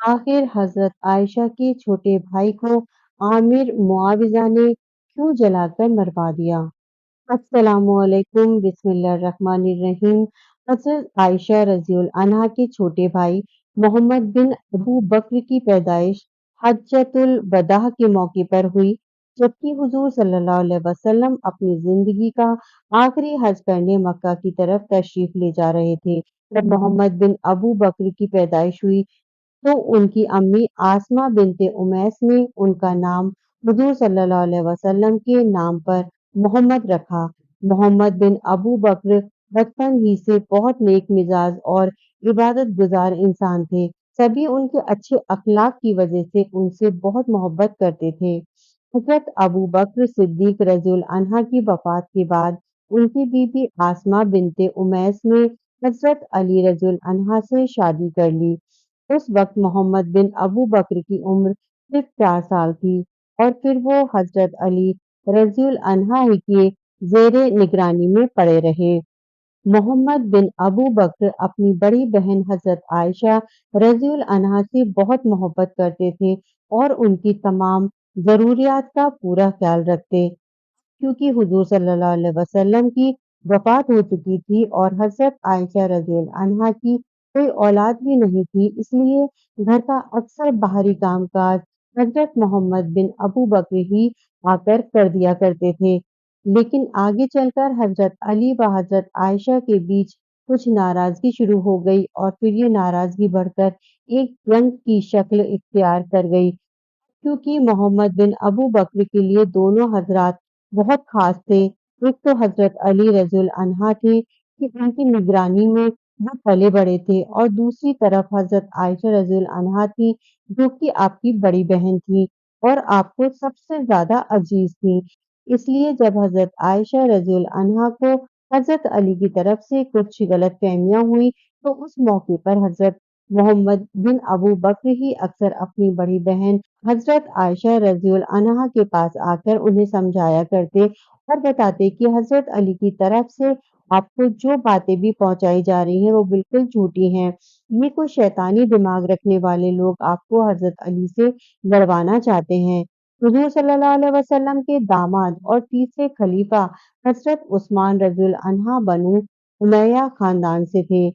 आखिर हजरत आयशा के छोटे भाई को आमिर मुआविजा ने क्यों जलाकर मरवा दिया? अस्सलामुअलैकुम बिस्मिल्लाहिर्रहमानिर्रहीम। हजरत आयशा रज़ियल्लाहु अन्हा के छोटे भाई मोहम्मद बिन अबू बक्र की पैदाइश हज्जतुल वदाह के मौके पर हुई, जबकि हुजूर सल्लल्लाहु अलैहि वसल्लम अपनी जिंदगी का आखिरी हज करने मक्का की तरफ तशरीफ ले जा रहे थे। जब मोहम्मद बिन अबू बक्र की पैदाइश हुई तो उनकी अम्मी आसमा बिनते उमैस ने उनका नाम हुजूर सल्लल्लाहु अलैहि वसल्लम के नाम पर मोहम्मद रखा। मोहम्मद बिन अबू बक्र बचपन ही से बहुत नेक मिजाज और इबादत गुजार इंसान थे। सभी उनके अच्छे अखलाक की वजह से उनसे बहुत मोहब्बत करते थे। हजरत अबू बक्र सिद्दीक रज़ियल्लाहु अन्हा की वफात के बाद उनकी बीबी आसमा बिनते उमैस ने हजरत अली रज़ियल्लाहु अन्हा से शादी कर ली। उस वक्त मोहम्मद बिन अबू बक्र की उम्र सिर्फ 4 साल थी और फिर वो हजरत अली रज़ियल्लाहु अन्हा ही के ज़ेरे निगरानी में पड़े रहे। मोहम्मद बिन अबू बक्र अपनी बड़ी बहन हजरत आयशा रज़ियल्लाहु अन्हा से बहुत मोहब्बत करते थे और उनकी तमाम ज़रूरियात का पूरा ख्याल रखते। क्योंकि हुजूर सल्लल्लाहु अलैहि वसल्लम की वफात हो चुकी थी और हजरत आयशा रज़ियल्लाहु अन्हा की कोई औलाद भी नहीं थी, इसलिए घर का अक्सर बाहरी कामकाज हजरत मोहम्मद बिन अबू बक्र ही आकर कर दिया करते थे। लेकिन आगे चलकर हजरत अली व हजरत आयशा के बीच कुछ नाराजगी शुरू हो गई और फिर ये नाराजगी बढ़कर एक जंग की शक्ल इख्तियार कर गई। क्योंकि मोहम्मद बिन अबू बक्र के लिए दोनों हजरात बहुत खास थे। एक तो हजरत अली रज़ियल्लाहु अन्हा थे कि उनकी निगरानी में वो पले बड़े थे और दूसरी तरफ हजरत आयशा रज़ियल्लाहु अन्हा थी जो कि आपकी बड़ी बहन थी और आपको सबसे ज्यादा अजीज थी। इसलिए जब हजरत आयशा रज़ियल्लाहु अन्हा को हजरत अली की तरफ से कुछ गलतफहमियां हुई तो उस मौके पर हजरत मोहम्मद बिन अबू बक्र ही अक्सर अपनी बड़ी बहन हजरत आयशा रज़ियल्लाहु अन्हा के पास आकर उन्हें समझाया करते और बताते कि हजरत अली की तरफ से आपको जो बातें भी पहुंचाई जा रही हैं वो बिल्कुल झूठी हैं। ये कोई शैतानी दिमाग रखने वाले लोग आपको हजरत अली से लड़वाना चाहते हैं। हुजूर सल्लल्लाहु अलैहि वसल्लम के दामाद और तीसरे खलीफा हजरत उस्मान रज़ियल्लाहु अन्हा बनु उमैया खानदान से थे।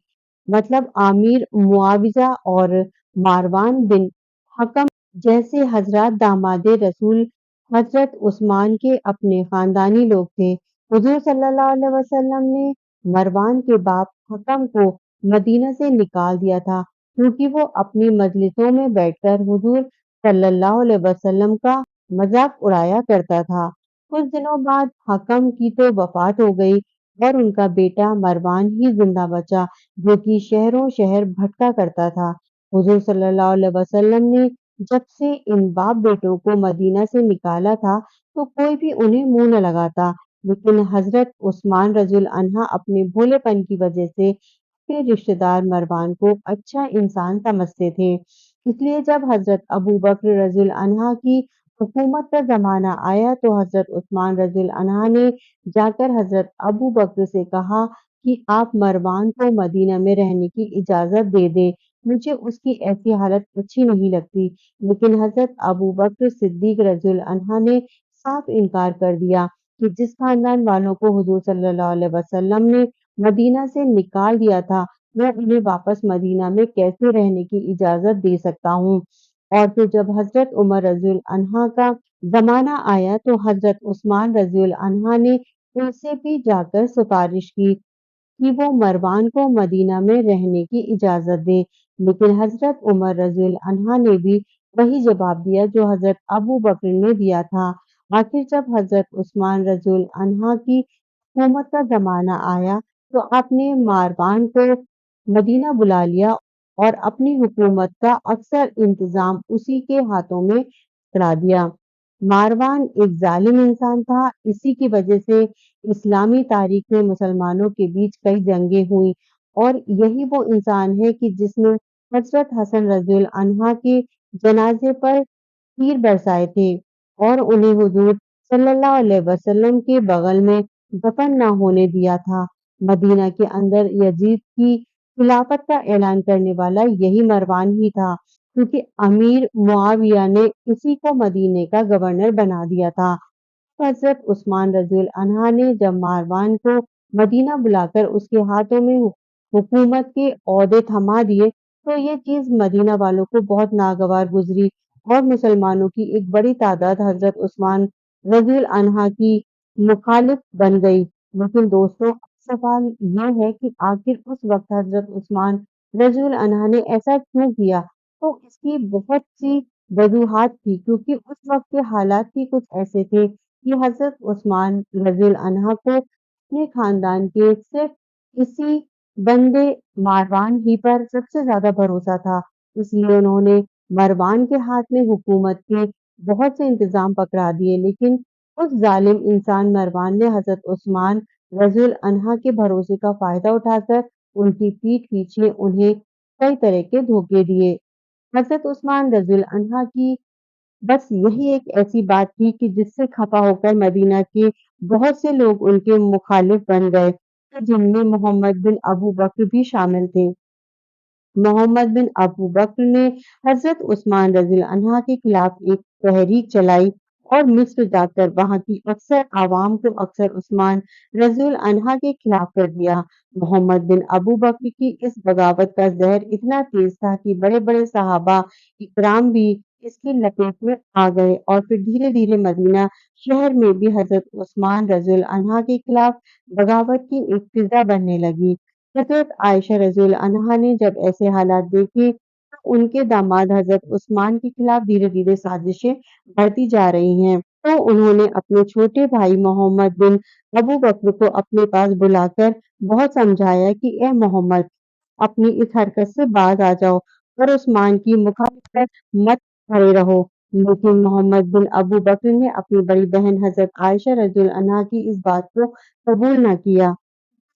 मतलब आमिर मुआविजा और मारवान बिन हकम जैसे हजरत दामादे रसूल हजरत उस्मान के अपने खानदानी लोग थे। हुजूर सल्लल्लाहु अलैहि वसल्लम ने मरवान के बाप हकम को मदीना से निकाल दिया था क्योंकि वो अपनी मजलिसों में बैठकर हुजूर सल्लल्लाहु अलैहि वसल्लम का मजाक उड़ाया करता था। कुछ दिनों बाद हकम की तो वफात हो गई और उनका बेटा मरवान ही जिंदा बचा जो कि शहरों शहर भटका करता था। हुजूर सल्लल्लाहु अलैहि वसल्लम ने जब से इन बाप बेटों को मदीना से निकाला था तो कोई भी उन्हें मुंह न लगाता, लेकिन हजरत उस्मान रज़ियल्लाहु अन्हा अपने भोलेपन की वजह से अपने रिश्तेदार मरवान को अच्छा इंसान समझते थे। इसलिए जब हजरत अबू बक्र रज़ियल्लाहु अन्हा की हुकूमत का जमाना आया तो हजरत उस्मान रज़ियल्लाहु अन्हा ने जाकर हजरत अबू बक्र से कहा कि आप मरवान को मदीना में रहने की इजाजत दे दें, मुझे उसकी ऐसी हालत अच्छी नहीं लगती। लेकिन हजरत अबू बक्र सिद्दीक रज़ियल्लाहु अन्हा ने साफ इनकार कर दिया कि जिस खानदान वालों को हुजूर सल्लल्लाहु अलैहि वसल्लम ने मदीना से निकाल दिया था, मैं उन्हें वापस मदीना में कैसे रहने की इजाजत दे सकता हूँ। और फिर जब हजरत उमर रज़ियल्लाहु अन्हा का जमाना आया तो हजरत उस्मान रज़ियल्लाहु अन्हा ने उनसे भी जाकर सिफारिश की कि वो मरवान को मदीना में रहने की इजाजत दे। लेकिन हजरत उमर रज़ियल्लाहु अन्हा ने भी वही जवाब दिया जो हजरत अबू बक्र ने दिया था। आखिर जब हजरत उस्मान रज़ियल्लाहु अन्हा की हुकूमत का ज़माना आया तो आपने मारवान को मदीना बुला लिया और अपनी हुकूमत का अक्सर इंतज़ाम उसी के हाथों में करा दिया। मारवान एक ज़ालिम इंसान था, इसी की वजह से इस्लामी तारीख में मुसलमानों के बीच कई जंगें हुई और यही वो इंसान है कि जिसने हजरत हसन रज़ियल्लाहु अन्हा के जनाजे पर तीर बरसाए थे और उन्हें हुजूर सल्लल्लाहु अलैहि वसल्लम के बगल में दफन न होने दिया था। मदीना के अंदर यजीद की खिलाफत का ऐलान करने वाला यही मरवान ही था क्योंकि अमीर मुआविया ने इसी को मदीने का गवर्नर बना दिया था। हजरत उस्मान रज़ियल्लाहु अन्हा ने जब मारवान को मदीना बुलाकर उसके हाथों में हुकूमत के ओहदे थमा दिए, तो ये चीज मदीना वालों को बहुत नागवार गुजरी और मुसलमानों की एक बड़ी तादाद हजरत उस्मान रज़ियल्लाहु अन्हा की मुखालिफ बन गई। लेकिन दोस्तों, सवाल ये है कि आखिर उस वक्त हजरत उस्मान रज़ियल्लाहु अन्हा ने ऐसा क्यों किया? तो इसकी बहुत सी वजूहात थी, क्योंकि उस वक्त के हालात ही कुछ ऐसे थे कि हज़रत उस्मान रज़ियल्लाहु अन्हा को अपने खानदान के सिर्फ इसी बंदे मारवान ही पर सबसे ज़्यादा भरोसा था। इसलिए उन्होंने मरवान के हाथ में हुकूमत के बहुत से इंतज़ाम पकड़ा दिए, लेकिन उस ज़ालिम इंसान मरवान ने हज़रत उस्मान रज़ियल्लाहु अन्हा के भरोसे का फ़ायदा उठाकर उनकी पीठ पीछे उन्हें कई तरह के धोखे दिए। हज़रत उस्मान रज़ियल्लाहु अन्हा की बस यही एक ऐसी बात थी कि जिससे खफ़ा होकर मदीना के बहुत से लोग उनके मुखालिफ बन गए, जिनमें मोहम्मद बिन अबू बकर भी शामिल थे। मोहम्मद बिन अबू बकर ने हज़रत उस्मान रज़ियल्लाहु अन्हा के खिलाफ एक तहरीक चलाई और मिस्र जाकर वहाँ की अक्सर आवाम को अक्सर उस्मान रज़ियल्लाहु अन्हा के खिलाफ कर दिया। मोहम्मद बिन अबू बकर की इस बगावत का ज़हर इतना तेज था कि बड़े-बड़े सहाबा इकराम भी इसकी लपेट में आ गए और फिर धीरे-धीरे मदीना शहर में भी हज़रत उस्मान रज़ियल्लाहु अन्हा के खिलाफ बगावत की एक फ़िज़ा बनने लगी। हज़रत आयशा रज़ियल्लाहु अन्हा ने जब ऐसे हालात देखे, तो उनके दामाद हज़रत उस्मान के खिलाफ धीरे-धीरे साजिशें बढ़ती जा रही हैं, तो उन्होंने अपने छोटे भाई मोहम्मद बिन अबू बकर को अपने पास बुलाकर बहुत समझाया कि ए मोहम्मद, अपनी इस हरकत से बाज आ जाओ और उस्मान की मुखालिफत मत खड़े रहो। लेकिन मोहम्मद बिन अबू बकर ने अपनी बड़ी बहन हज़रत आयशा रज़ियल्लाहु अन्हा की इस बात को कबूल न किया।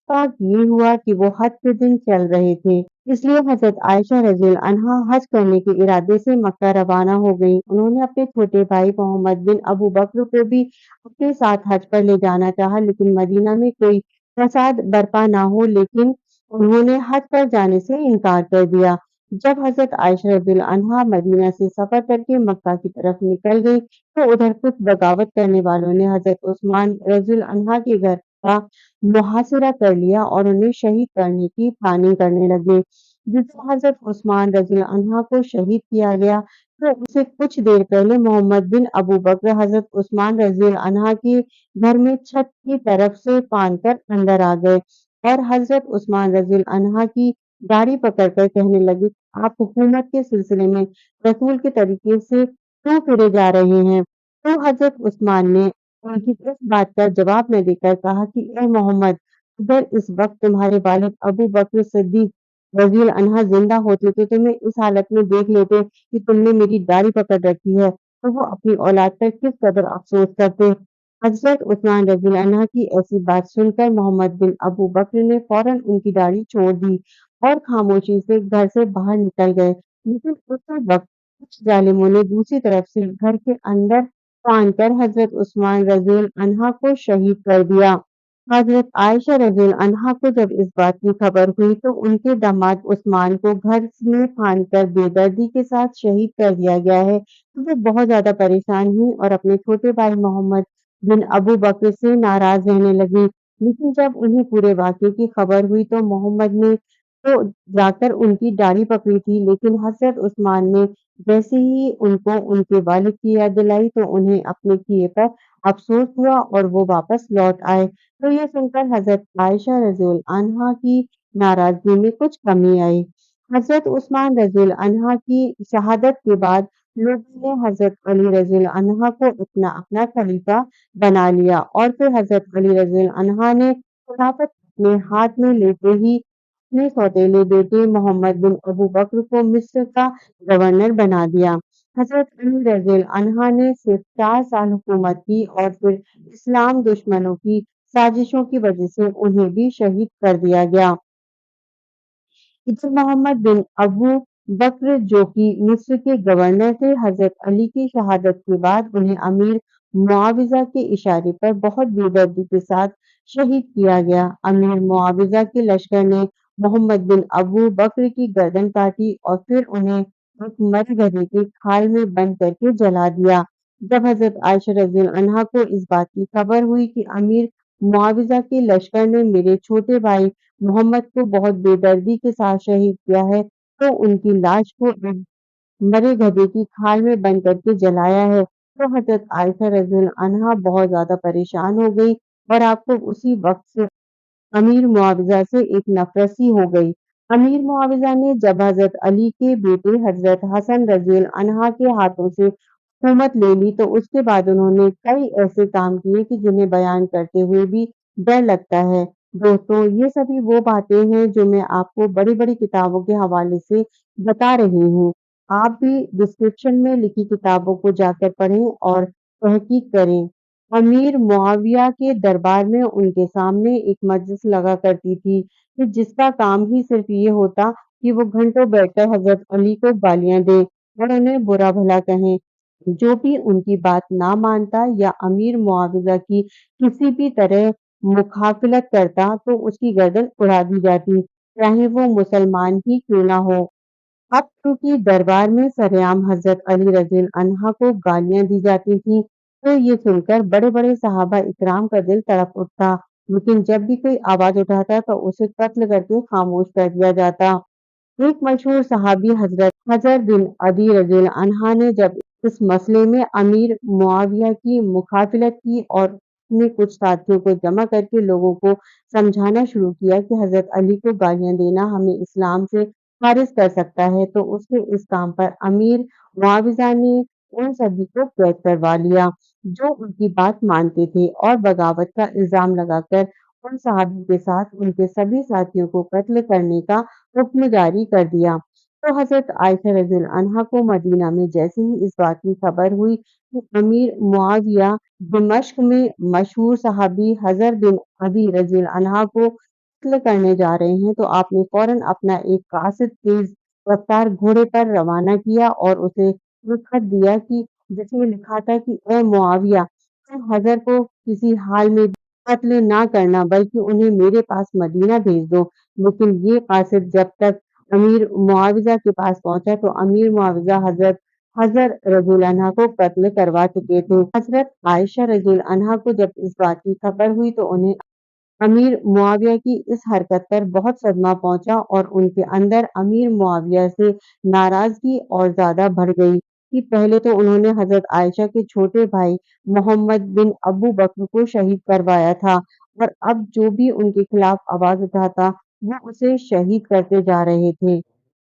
साथ ये हुआ कि वो हज के दिन चल रहे थे, इसलिए हज़रत आयशा रज़ियल्लाहु अन्हा हज करने के इरादे से मक्का रवाना हो गईं। उन्होंने अपने छोटे भाई मोहम्मद बिन अबू बकर को भी अपने साथ हज पर ले जाना चाहा, लेकिन मदीना में कोई फसाद बरपा ना हो, लेकिन उन्होंने हज पर जाने से इनकार कर दिया। जब हज़रत आयशा रज़ियल्लाहु अन्हा मदीना से सफ़र करके मक्का की तरफ निकल गई, तो उधर कुछ बगावत करने वालों ने हज़रत उस्मान रज़ियल्लाहु अन्हा के घर का मुहासिरा कर लिया और उन्हें शहीद करने की प्लानिंग करने लगे। जिससे हज़रत उस्मान रज़ियल्लाहु अन्हा को शहीद किया गया, तो उससे कुछ देर पहले मोहम्मद बिन अबू बकर हज़रत उस्मान रज़ियल्लाहु अन्हा के घर में छत की तरफ से फांद कर अंदर आ गए और हज़रत उस्मान रज़ियल्लाहु अन्हा की दाढ़ी पकड़कर कहने लगे, आप हुकूमत के सिलसिले में रसूल के तरीके से क्यों फिरे जा रहे हैं? तो हज़रत उस्मान ने उनकी इस बात का जवाब न देकर कहा कि ए मोहम्मद, अगर इस वक्त तुम्हारे वालिद अबू बकर सिद्दीक रज़ियल्लाहु अन्हा जिंदा होते तो तुम्हें इस हालत में देख लेते कि तुमने मेरी दाढ़ी पकड़ रखी है, तो वो अपनी औलाद पर किस कदर अफ़सोस करते। हज़रत उस्मान रज़ियल्लाहु अन्हा की ऐसी बात सुनकर मोहम्मद बिन अबू बकर ने फौरन उनकी दाढ़ी छोड़ दी और खामोशी से घर से बाहर निकल गए। लेकिन उसी वक्त कुछ जालिमों ने दूसरी तरफ से घर के अंदर फांद कर हज़रत उस्मान रज़ियल्लाहु अन्हा को शहीद कर दिया। हज़रत आयशा रज़ियल्लाहु अन्हा को जब इस बात की खबर हुई, तो उनके दामाद उस्मान को घर में फांद कर बेदर्दी के साथ शहीद कर दिया गया है, तो वो बहुत ज़्यादा परेशान हुईं और अपने छोटे भाई मोहम्मद बिन अबू बकर से नाराज़ रहने लगीं। लेकिन जब उन्हें पूरे वाक़ये की खबर हुई, तो मोहम्मद ने तो जाकर उनकी दाढ़ी पकड़ी थी, लेकिन हज़रत उस्मान ने जैसे ही उनको उनके वालिद की याद दिलाई, तो उन्हें अपने किए पर अफ़सोस हुआ और वो वापस लौट आए। तो ये सुनकर हज़रत आयशा रज़ियल्लाहु अन्हा की नाराज़गी में कुछ कमी आई। हज़रत उस्मान रज़ियल्लाहु अन्हा की शहादत के बाद लोगों ने हज़रत अली रज़ियल्लाहु अन्हा को अपना खलीफा बना लिया और फिर हज़रत अली रज़ियल्लाहु अन्हा ने खिलाफत अपने हाथ में लेते ही अपने सौतेले बेटे मोहम्मद बिन अबू बकर को मिस्र का गवर्नर बना दिया। हज़रत अली रज़ियल्लाहु अन्हा ने सिर्फ 4 साल हुकूमत की और फिर इस्लाम दुश्मनों की साजिशों की वजह से उन्हें भी शहीद कर दिया गया। इधर मोहम्मद बिन अबू बकर जो कि मिस्र के गवर्नर थे, हज़रत अली की शहादत के बाद उन्हें अमीर मुआविज़ा के इशारे पर बहुत बेदर्दी के साथ शहीद किया गया। अमीर मुआविज़ा के लश्कर ने मोहम्मद बिन अबू बकर की गर्दन काटी और फिर उन्हें एक मर गधे के खाल में बंद करके जला दिया। जब हजरत आयशा रज़ी अन्हा को इस बात की खबर हुई कि अमीर मुआविजा के लश्कर ने मेरे छोटे भाई मोहम्मद को बहुत बेदर्दी के साथ शहीद किया है, तो उनकी लाश को एक मरे गधे की खाल में बंद करके जलाया है। तो हजरत आयशा रज़ी अन्हा बहुत ज्यादा परेशान हो गई और आपको उसी वक्त से अमीर मुआविजा से एक नफरत सी हो गई। अमीर मुआविजा ने जब हजरत अली के बेटे हजरत हसन रज़ी अन्हा के हाथों से हुकूमत ले ली, तो उसके बाद उन्होंने कई ऐसे काम किए कि जिन्हें बयान करते हुए भी डर लगता है। दोस्तों, ये सभी वो बातें हैं जो मैं आपको बड़ी-बड़ी किताबों के हवाले से बता रही हूँ। आप भी डिस्क्रिप्शन में लिखी किताबों को जाकर पढ़ें और तहकीक करें। अमीर मुआविया के दरबार में उनके सामने एक मजलिस लगा करती थी कि जिसका काम ही सिर्फ ये होता कि वो घंटों बैठकर हजरत अली को गालियां दें और उन्हें बुरा भला कहें। जो भी उनकी बात ना मानता या अमीर मुआविजा की किसी भी तरह मुखाफिलत करता, तो उसकी गर्दन उड़ा दी जाती, चाहे वो मुसलमान ही क्यों ना हो। अब चूँकि दरबार में सरेआम हज़रत अली रज़ी अन्हा को गालियाँ दी जाती थीं, तो ये सुनकर बड़े-बड़े सहाबा इकराम का दिल तड़प उठता, लेकिन जब भी कोई आवाज़ उठाता तो उसे कत्ल करके खामोश कर दिया जाता। एक मशहूर सहाबी हज़रत हज़र बिन अदी रज़ी अन्हा ने जब इस मसले में अमीर मुआविया की मुखातिलत की और अपने कुछ साथियों को जमा करके लोगों को समझाना शुरू किया कि हज़रत अली को गालियाँ देना हमें इस्लाम से खारिज कर सकता है, तो उसके इस काम पर अमीर मुआविज़ा ने उन सभी को कैद करवा लिया, जो उनकी बात मानते थे और बगावत का इल्ज़ाम लगाकर उन सहाबी के साथ उनके सभी साथियों को कत्ल करने का हुक्म जारी कर दिया। तो हज़रत आयशा रज़ी अन्हा को मदीना में जैसे ही इस बात की खबर हुई कि अमीर मुआविया दिमश्क में मशहूर सहाबी हज़र बिन अबी रज़ी अन्हा को कत्ल करने जा रहे हैं, तो आपने फौरन अपना एक कासिद तेज रफ्तार घोड़े पर रवाना किया और उसे ये खत दिया कि जिसमें लिखा था कि ए मुआविया, तुम हज़र को किसी हाल में कत्ल ना करना, बल्कि उन्हें मेरे पास मदीना भेज दो। लेकिन ये कासिद जब तक अमीर मुआविज़ा के पास पहुँचा, तो अमीर मुआविज़ा हज़रत हज़र रज़ी अन्हा को कत्ल करवा चुके थे। हज़रत आयशा रज़ी अन्हा को जब इस बात की खबर हुई, तो उन्हें अमीर मुआविया की इस हरकत पर बहुत सदमा पहुंचा और उनके अंदर अमीर मुआविया से नाराजगी और ज्यादा बढ़ गई कि पहले तो उन्होंने हजरत आयशा के छोटे भाई मोहम्मद बिन अबू बकर को शहीद करवाया था और अब जो भी उनके खिलाफ आवाज उठाता वो उसे शहीद करते जा रहे थे।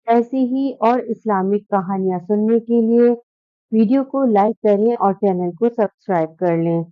ऐसी ही और इस्लामिक कहानियां सुनने के लिए वीडियो को लाइक करें और चैनल को सब्सक्राइब कर लें।